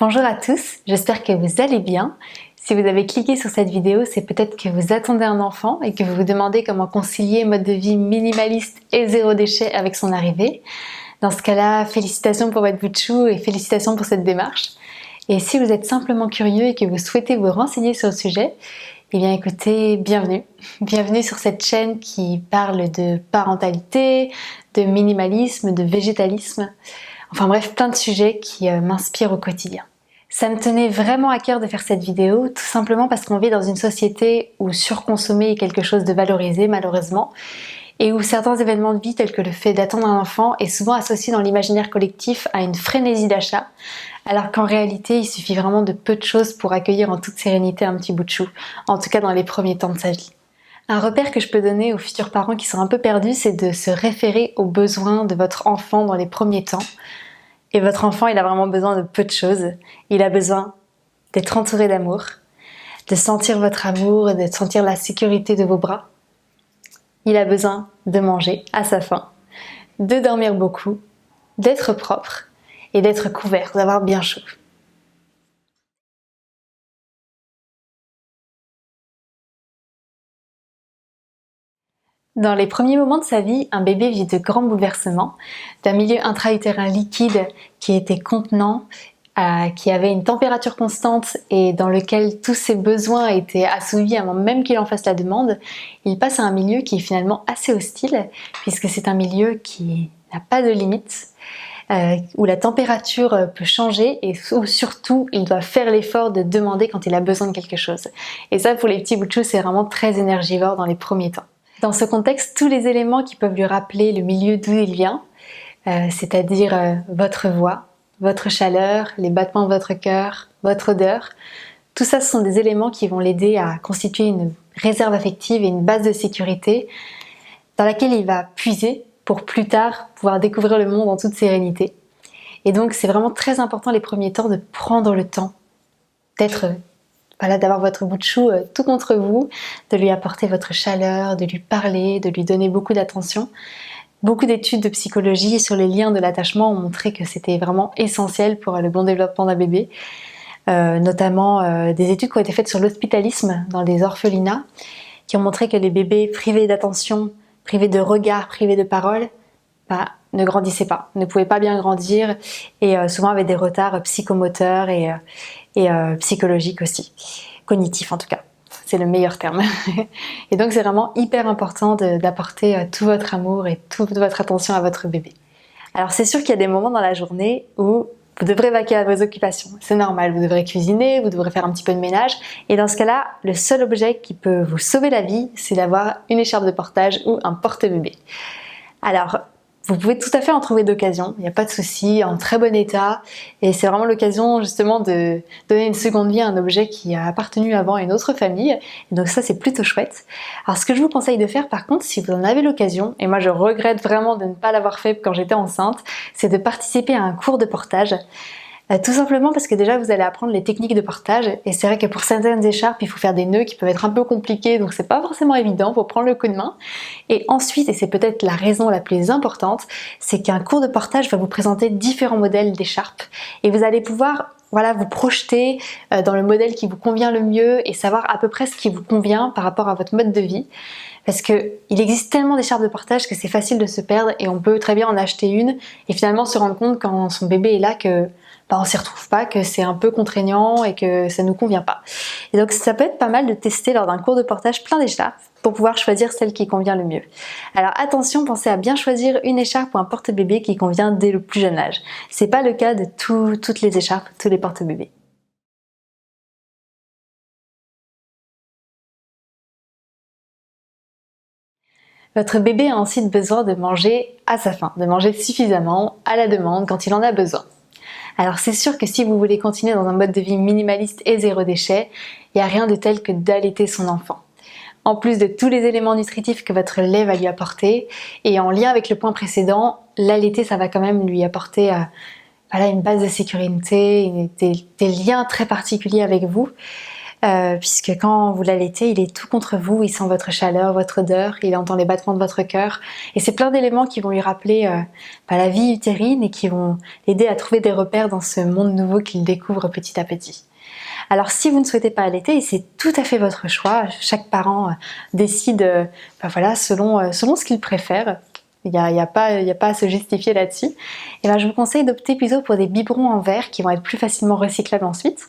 Bonjour à tous, j'espère que vous allez bien. Si vous avez cliqué sur cette vidéo, c'est peut-être que vous attendez un enfant et que vous vous demandez comment concilier mode de vie minimaliste et zéro déchet avec son arrivée. Dans ce cas-là, félicitations pour votre bout de chou et félicitations pour cette démarche. Et si vous êtes simplement curieux et que vous souhaitez vous renseigner sur le sujet, eh bien écoutez, bienvenue. Bienvenue sur cette chaîne qui parle de parentalité, de minimalisme, de végétalisme. Enfin bref, plein de sujets qui m'inspirent au quotidien. Ça me tenait vraiment à cœur de faire cette vidéo, tout simplement parce qu'on vit dans une société où surconsommer est quelque chose de valorisé malheureusement, et où certains événements de vie tels que le fait d'attendre un enfant est souvent associé dans l'imaginaire collectif à une frénésie d'achat, alors qu'en réalité il suffit vraiment de peu de choses pour accueillir en toute sérénité un petit bout de chou, en tout cas dans les premiers temps de sa vie. Un repère que je peux donner aux futurs parents qui sont un peu perdus, c'est de se référer aux besoins de votre enfant dans les premiers temps. Et votre enfant, il a vraiment besoin de peu de choses. Il a besoin d'être entouré d'amour, de sentir votre amour, de sentir la sécurité de vos bras. Il a besoin de manger à sa faim, de dormir beaucoup, d'être propre et d'être couvert, d'avoir bien chaud. Dans les premiers moments de sa vie, un bébé vit de grands bouleversements, d'un milieu intra-utérin liquide qui était contenant, qui avait une température constante et dans lequel tous ses besoins étaient assouvis avant même qu'il en fasse la demande. Il passe à un milieu qui est finalement assez hostile, puisque c'est un milieu qui n'a pas de limite, où la température peut changer et où surtout il doit faire l'effort de demander quand il a besoin de quelque chose. Et ça, pour les petits bouts de chou, c'est vraiment très énergivore dans les premiers temps. Dans ce contexte, tous les éléments qui peuvent lui rappeler le milieu d'où il vient, c'est-à-dire votre voix, votre chaleur, les battements de votre cœur, votre odeur, tout ça, ce sont des éléments qui vont l'aider à constituer une réserve affective et une base de sécurité dans laquelle il va puiser pour plus tard pouvoir découvrir le monde en toute sérénité. Et donc, c'est vraiment très important les premiers temps de prendre le temps d'avoir votre bout de chou tout contre vous, de lui apporter votre chaleur, de lui parler, de lui donner beaucoup d'attention. Beaucoup d'études de psychologie sur les liens de l'attachement ont montré que c'était vraiment essentiel pour le bon développement d'un bébé. Notamment des études qui ont été faites sur l'hospitalisme dans des orphelinats, qui ont montré que les bébés privés d'attention, privés de regard, privés de parole, ne grandissaient pas, ne pouvaient pas bien grandir et souvent avaient des retards psychomoteurs et psychologiques aussi, cognitifs en tout cas. C'est le meilleur terme. Et donc c'est vraiment hyper important d'apporter tout votre amour et toute votre attention à votre bébé. Alors c'est sûr qu'il y a des moments dans la journée où vous devrez vaquer à vos occupations. C'est normal, vous devrez cuisiner, vous devrez faire un petit peu de ménage. Et dans ce cas-là, le seul objet qui peut vous sauver la vie, c'est d'avoir une écharpe de portage ou un porte-bébé. Alors, vous pouvez tout à fait en trouver d'occasion, il n'y a pas de souci, en très bon état, et c'est vraiment l'occasion justement de donner une seconde vie à un objet qui a appartenu avant à une autre famille, et donc ça c'est plutôt chouette. Alors ce que je vous conseille de faire par contre, si vous en avez l'occasion, et moi je regrette vraiment de ne pas l'avoir fait quand j'étais enceinte, c'est de participer à un cours de portage. Tout simplement parce que déjà vous allez apprendre les techniques de portage et c'est vrai que pour certaines écharpes il faut faire des nœuds qui peuvent être un peu compliqués donc c'est pas forcément évident pour prendre le coup de main. Et ensuite, et c'est peut-être la raison la plus importante, c'est qu'un cours de portage va vous présenter différents modèles d'écharpes et vous allez pouvoir vous projeter dans le modèle qui vous convient le mieux et savoir à peu près ce qui vous convient par rapport à votre mode de vie. Parce qu'il existe tellement d'écharpes de portage que c'est facile de se perdre et on peut très bien en acheter une et finalement se rendre compte quand son bébé est là que on s'y retrouve pas, que c'est un peu contraignant et que ça nous convient pas. Et donc ça peut être pas mal de tester lors d'un cours de portage plein d'écharpes pour pouvoir choisir celle qui convient le mieux. Alors attention, pensez à bien choisir une écharpe ou un porte-bébé qui convient dès le plus jeune âge. C'est pas le cas de toutes les écharpes, tous les porte-bébés. Votre bébé a ensuite besoin de manger à sa faim, de manger suffisamment, à la demande, quand il en a besoin. Alors c'est sûr que si vous voulez continuer dans un mode de vie minimaliste et zéro déchet, il n'y a rien de tel que d'allaiter son enfant. En plus de tous les éléments nutritifs que votre lait va lui apporter, et en lien avec le point précédent, l'allaiter ça va quand même lui apporter une base de sécurité, des liens très particuliers avec vous. puisque quand vous l'allaitez, il est tout contre vous, il sent votre chaleur, votre odeur, il entend les battements de votre cœur, et c'est plein d'éléments qui vont lui rappeler la vie utérine et qui vont l'aider à trouver des repères dans ce monde nouveau qu'il découvre petit à petit. Alors si vous ne souhaitez pas allaiter, et c'est tout à fait votre choix, chaque parent décide selon ce qu'il préfère, il n'y a pas à se justifier là-dessus, et je vous conseille d'opter plutôt pour des biberons en verre qui vont être plus facilement recyclables ensuite.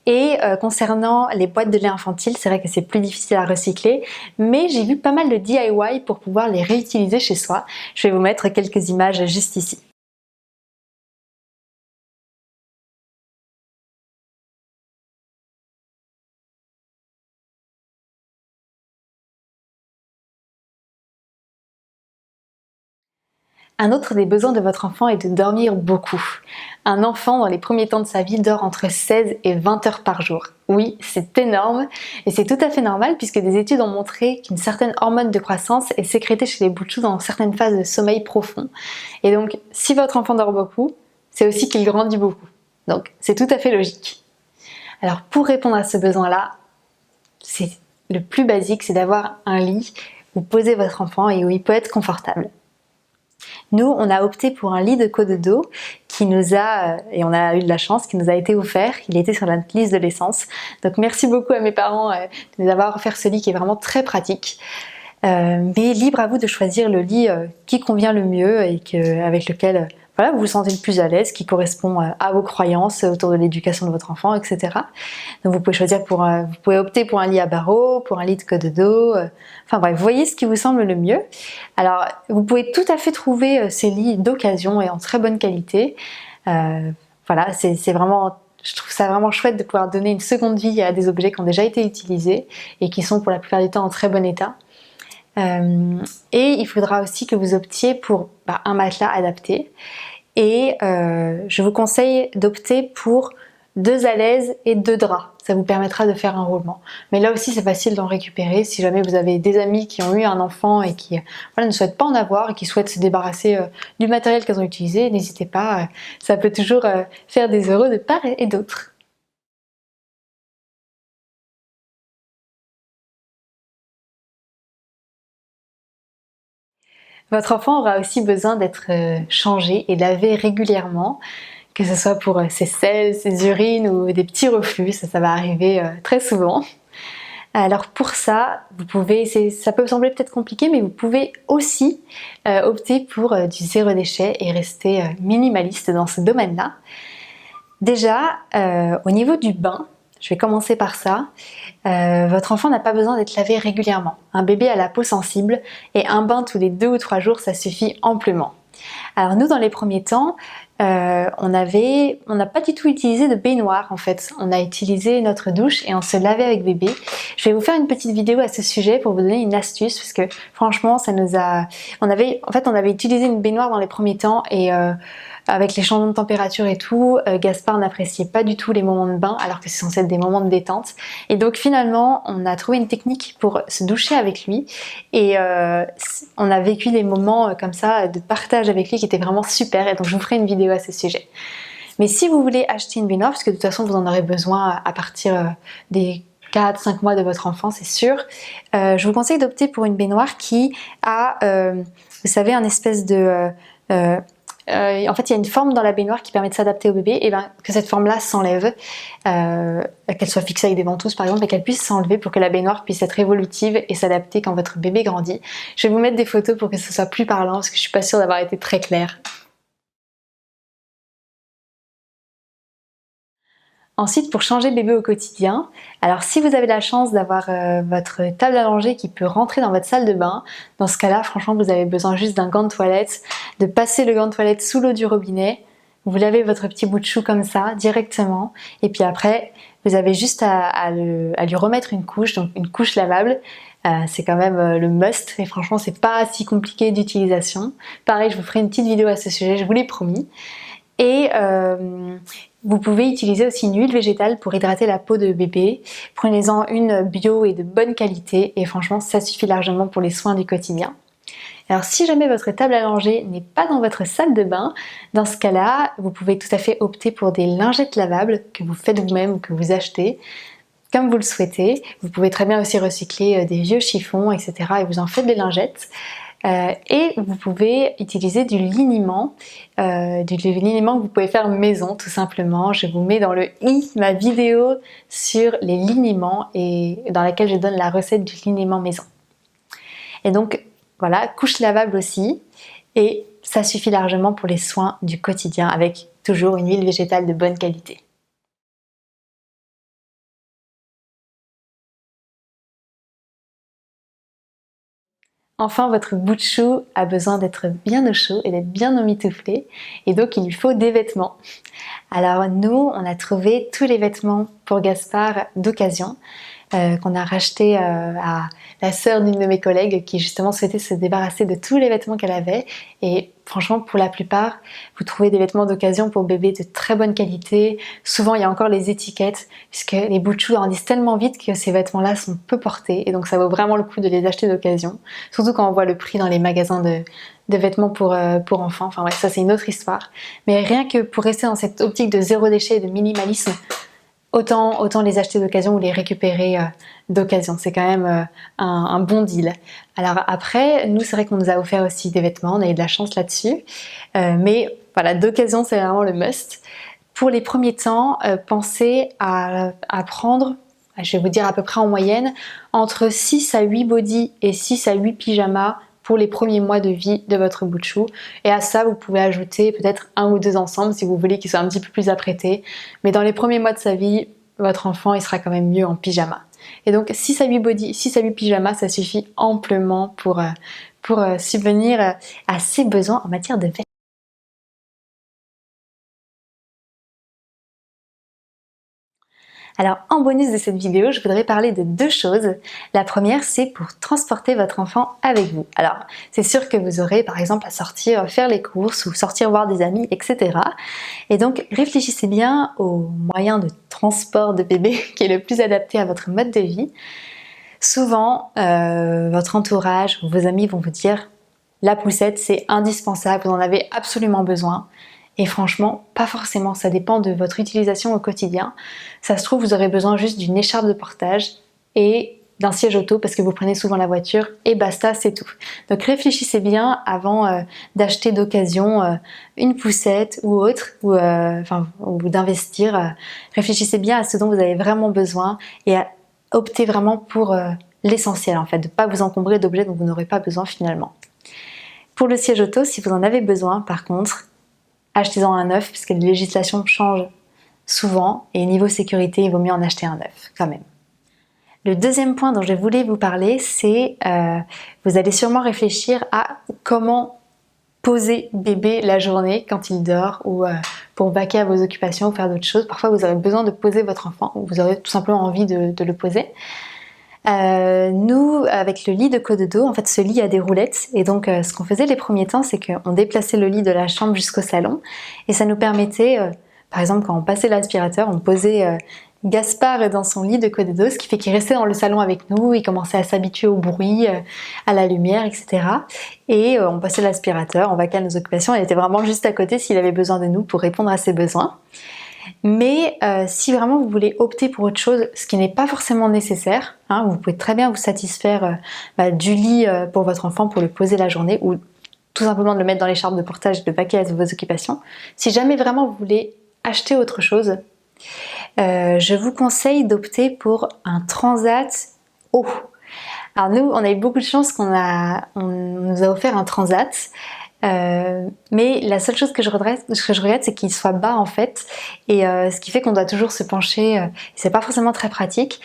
Et concernant les boîtes de lait infantile, c'est vrai que c'est plus difficile à recycler, mais j'ai vu pas mal de DIY pour pouvoir les réutiliser chez soi. Je vais vous mettre quelques images juste ici. Un autre des besoins de votre enfant est de dormir beaucoup. Un enfant, dans les premiers temps de sa vie, dort entre 16 et 20 heures par jour. Oui, c'est énorme et c'est tout à fait normal puisque des études ont montré qu'une certaine hormone de croissance est sécrétée chez les bouts-de-chou dans certaines phases de sommeil profond. Et donc, si votre enfant dort beaucoup, c'est aussi qu'il grandit beaucoup. Donc, c'est tout à fait logique. Alors, pour répondre à ce besoin-là, c'est le plus basique, c'est d'avoir un lit où poser votre enfant et où il peut être confortable. Nous, on a opté pour un lit de cododo qui nous a, et on a eu de la chance, qui nous a été offert. Il était sur notre liste de l'essence. Donc merci beaucoup à mes parents de nous avoir offert ce lit qui est vraiment très pratique. Mais libre à vous de choisir le lit qui convient le mieux et avec lequel vous vous sentez le plus à l'aise, qui correspond à vos croyances autour de l'éducation de votre enfant, etc. Donc vous pouvez choisir vous pouvez opter pour un lit à barreaux, pour un lit de cododo, vous voyez ce qui vous semble le mieux. Alors vous pouvez tout à fait trouver ces lits d'occasion et en très bonne qualité. C'est vraiment, je trouve ça vraiment chouette de pouvoir donner une seconde vie à des objets qui ont déjà été utilisés et qui sont pour la plupart du temps en très bon état. Et il faudra aussi que vous optiez pour un matelas adapté. Et je vous conseille d'opter pour 2 alaises et 2 draps. Ça vous permettra de faire un roulement. Mais là aussi, c'est facile d'en récupérer. Si jamais vous avez des amis qui ont eu un enfant et qui ne souhaitent pas en avoir et qui souhaitent se débarrasser du matériel qu'elles ont utilisé, n'hésitez pas. Ça peut toujours faire des heureux de part et d'autre. Votre enfant aura aussi besoin d'être changé et lavé régulièrement, que ce soit pour ses selles, ses urines ou des petits reflux, ça va arriver très souvent. Alors pour ça, ça peut sembler peut-être compliqué, mais vous pouvez aussi opter pour du zéro déchet et rester minimaliste dans ce domaine-là. Déjà, au niveau du bain, je vais commencer par ça. Votre enfant n'a pas besoin d'être lavé régulièrement. Un bébé a la peau sensible et un bain tous les 2 ou 3 jours, ça suffit amplement. Alors nous, dans les premiers temps, on n'a pas du tout utilisé de baignoire en fait. On a utilisé notre douche et on se lavait avec bébé. Je vais vous faire une petite vidéo à ce sujet pour vous donner une astuce parce que franchement, on avait utilisé une baignoire dans les premiers temps et avec les changements de température et tout, Gaspard n'appréciait pas du tout les moments de bain alors que c'est censé être des moments de détente. Et donc finalement, on a trouvé une technique pour se doucher avec lui et on a vécu des moments comme ça de partage avec lui qui étaient vraiment super et donc je vous ferai une vidéo à ce sujet. Mais si vous voulez acheter une baignoire, parce que de toute façon vous en aurez besoin à partir des 4-5 mois de votre enfant, c'est sûr, je vous conseille d'opter pour une baignoire qui a, vous savez, un espèce de... en fait, il y a une forme dans la baignoire qui permet de s'adapter au bébé, et que cette forme-là s'enlève, qu'elle soit fixée avec des ventouses par exemple, et qu'elle puisse s'enlever pour que la baignoire puisse être évolutive et s'adapter quand votre bébé grandit. Je vais vous mettre des photos pour que ce soit plus parlant, parce que je suis pas sûre d'avoir été très claire. Ensuite, pour changer bébé au quotidien, alors si vous avez la chance d'avoir votre table à langer qui peut rentrer dans votre salle de bain, dans ce cas-là, franchement, vous avez besoin juste d'un gant de toilette, de passer le gant de toilette sous l'eau du robinet, vous lavez votre petit bout de chou comme ça, directement, et puis après, vous avez juste à lui remettre une couche, donc une couche lavable. C'est quand même le must, et franchement, c'est pas si compliqué d'utilisation. Pareil, je vous ferai une petite vidéo à ce sujet, je vous l'ai promis. Et vous pouvez utiliser aussi une huile végétale pour hydrater la peau de bébé. Prenez-en une bio et de bonne qualité et franchement ça suffit largement pour les soins du quotidien. Alors si jamais votre table à langer n'est pas dans votre salle de bain, dans ce cas-là, vous pouvez tout à fait opter pour des lingettes lavables que vous faites vous-même ou que vous achetez. comme vous le souhaitez. Vous pouvez très bien aussi recycler des vieux chiffons, etc. et vous en faites des lingettes. Et vous pouvez utiliser du liniment que vous pouvez faire maison tout simplement. Je vous mets dans le i ma vidéo sur les liniments et dans laquelle je donne la recette du liniment maison. Et donc voilà, couche lavable aussi, et ça suffit largement pour les soins du quotidien avec toujours une huile végétale de bonne qualité. Enfin, votre bout de chou a besoin d'être bien au chaud et d'être bien emmitouflé, et donc il lui faut des vêtements. Alors nous, on a trouvé tous les vêtements pour Gaspard d'occasion, qu'on a racheté à la sœur d'une de mes collègues qui justement souhaitait se débarrasser de tous les vêtements qu'elle avait. Et franchement, pour la plupart, vous trouvez des vêtements d'occasion pour bébé de très bonne qualité. Souvent, il y a encore les étiquettes, puisque les bouts de chou grandissent tellement vite que ces vêtements-là sont peu portés. Et donc ça vaut vraiment le coup de les acheter d'occasion. Surtout quand on voit le prix dans les magasins de vêtements pour enfants. Enfin ouais, ça c'est une autre histoire. Mais rien que pour rester dans cette optique de zéro déchet et de minimalisme, autant les acheter d'occasion ou les récupérer d'occasion. C'est quand même un bon deal. Alors après, nous c'est vrai qu'on nous a offert aussi des vêtements, on a eu de la chance là-dessus. Mais voilà, d'occasion c'est vraiment le must. Pour les premiers temps, pensez à prendre, je vais vous dire à peu près en moyenne, entre 6 à 8 bodys et 6 à 8 pyjamas pour les premiers mois de vie de votre bout de chou. Et à ça, vous pouvez ajouter peut-être 1 ou 2 ensembles si vous voulez qu'il soit un petit peu plus apprêté. Mais dans les premiers mois de sa vie, votre enfant il sera quand même mieux en pyjama. Et donc 6 à 8 bodys, 6 à 8 pyjamas, ça suffit amplement pour subvenir à ses besoins en matière de vêtements. Alors en bonus de cette vidéo, je voudrais parler de 2 choses. La première, c'est pour transporter votre enfant avec vous. Alors c'est sûr que vous aurez par exemple à sortir faire les courses ou sortir voir des amis, etc. Et donc réfléchissez bien au moyen de transport de bébé qui est le plus adapté à votre mode de vie. Souvent, votre entourage ou vos amis vont vous dire la poussette c'est indispensable, vous en avez absolument besoin. Et franchement, pas forcément, ça dépend de votre utilisation au quotidien. Ça se trouve, vous aurez besoin juste d'une écharpe de portage et d'un siège auto parce que vous prenez souvent la voiture et basta, c'est tout. Donc réfléchissez bien avant d'acheter d'occasion une poussette ou autre, ou d'investir. Réfléchissez bien à ce dont vous avez vraiment besoin et optez vraiment pour l'essentiel en fait, de ne pas vous encombrer d'objets dont vous n'aurez pas besoin finalement. Pour le siège auto, si vous en avez besoin par contre, achetez-en un neuf puisque les législations changent souvent et niveau sécurité, il vaut mieux en acheter un neuf quand même. Le deuxième point dont je voulais vous parler, c'est vous allez sûrement réfléchir à comment poser bébé la journée quand il dort ou pour vaquer à vos occupations ou faire d'autres choses. Parfois vous aurez besoin de poser votre enfant ou vous aurez tout simplement envie de le poser. Nous, avec le lit de Cododo, en fait ce lit a des roulettes et donc ce qu'on faisait les premiers temps, c'est qu'on déplaçait le lit de la chambre jusqu'au salon et ça nous permettait, par exemple quand on passait l'aspirateur, on posait Gaspard dans son lit de Cododo, ce qui fait qu'il restait dans le salon avec nous, il commençait à s'habituer au bruit, à la lumière, etc. Et on passait l'aspirateur, on vaquait à nos occupations, il était vraiment juste à côté s'il avait besoin de nous pour répondre à ses besoins. Mais si vraiment vous voulez opter pour autre chose, ce qui n'est pas forcément nécessaire, hein, vous pouvez très bien vous satisfaire du lit pour votre enfant pour le poser la journée ou tout simplement de le mettre dans l'écharpe de portage et de vaquer à vos occupations. Si jamais vraiment vous voulez acheter autre chose, je vous conseille d'opter pour un transat haut. Alors nous, on a eu beaucoup de chance on nous a offert un transat. Mais la seule chose que je regrette, c'est qu'il soit bas en fait, et ce qui fait qu'on doit toujours se pencher. C'est pas forcément très pratique.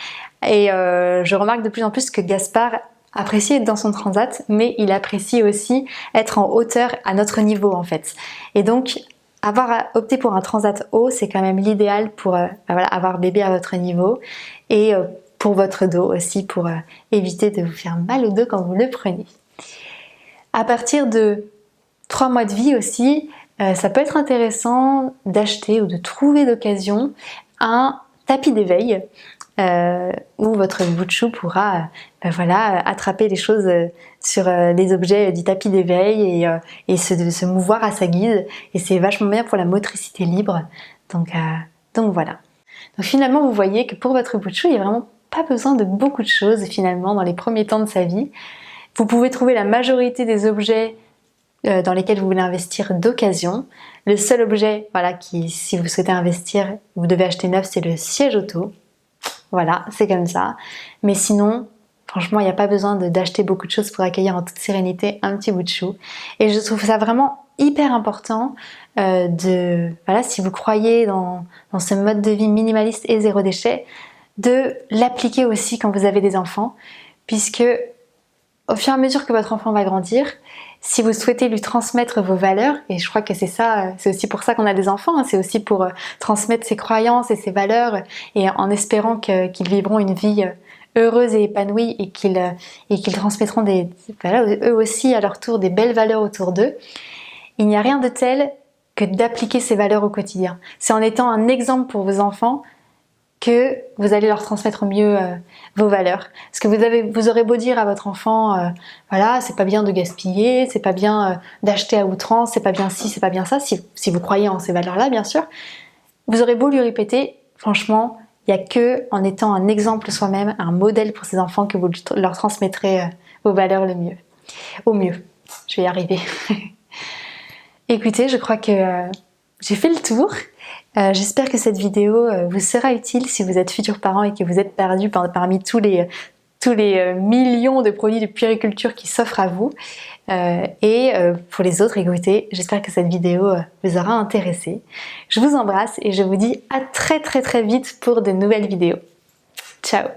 Et je remarque de plus en plus que Gaspard apprécie être dans son transat, mais il apprécie aussi être en hauteur à notre niveau en fait. Et donc avoir opté pour un transat haut, c'est quand même l'idéal pour avoir bébé à votre niveau et pour votre dos aussi, pour éviter de vous faire mal au dos quand vous le prenez. À partir de 3 mois de vie aussi, ça peut être intéressant d'acheter ou de trouver d'occasion un tapis d'éveil où votre bout de chou pourra attraper les choses sur les objets du tapis d'éveil et se mouvoir à sa guise. Et c'est vachement bien pour la motricité libre. Donc voilà. Donc finalement, vous voyez que pour votre bout de chou, il n'y a vraiment pas besoin de beaucoup de choses finalement dans les premiers temps de sa vie. Vous pouvez trouver la majorité des objets dans lesquels vous voulez investir d'occasion. Le seul objet, voilà, qui, si vous souhaitez investir, vous devez acheter neuf, c'est le siège auto. Voilà, c'est comme ça. Mais sinon, franchement, il n'y a pas besoin d'acheter beaucoup de choses pour accueillir en toute sérénité un petit bout de chou. Et je trouve ça vraiment hyper important voilà, si vous croyez dans ce mode de vie minimaliste et zéro déchet, de l'appliquer aussi quand vous avez des enfants, puisque au fur et à mesure que votre enfant va grandir, si vous souhaitez lui transmettre vos valeurs, et je crois que c'est ça, c'est aussi pour ça qu'on a des enfants, hein, c'est aussi pour transmettre ses croyances et ses valeurs, et en espérant qu'ils vivront une vie heureuse et épanouie, et qu'ils transmettront voilà, eux aussi à leur tour des belles valeurs autour d'eux. Il n'y a rien de tel que d'appliquer ces valeurs au quotidien. C'est en étant un exemple pour vos enfants que vous allez leur transmettre au mieux vos valeurs. Parce que vous aurez beau dire à votre enfant, voilà, c'est pas bien de gaspiller, c'est pas bien d'acheter à outrance, c'est pas bien ci, c'est pas bien ça, si vous croyez en ces valeurs-là, bien sûr. Vous aurez beau lui répéter, franchement, il n'y a que en étant un exemple soi-même, un modèle pour ses enfants que vous leur transmettrez vos valeurs au mieux. Je vais y arriver. Écoutez, je crois que j'ai fait le tour. J'espère que cette vidéo vous sera utile si vous êtes futurs parents et que vous êtes perdus parmi tous les millions de produits de puériculture qui s'offrent à vous. Et pour les autres, écoutez, j'espère que cette vidéo vous aura intéressé. Je vous embrasse et je vous dis à très très très vite pour de nouvelles vidéos. Ciao!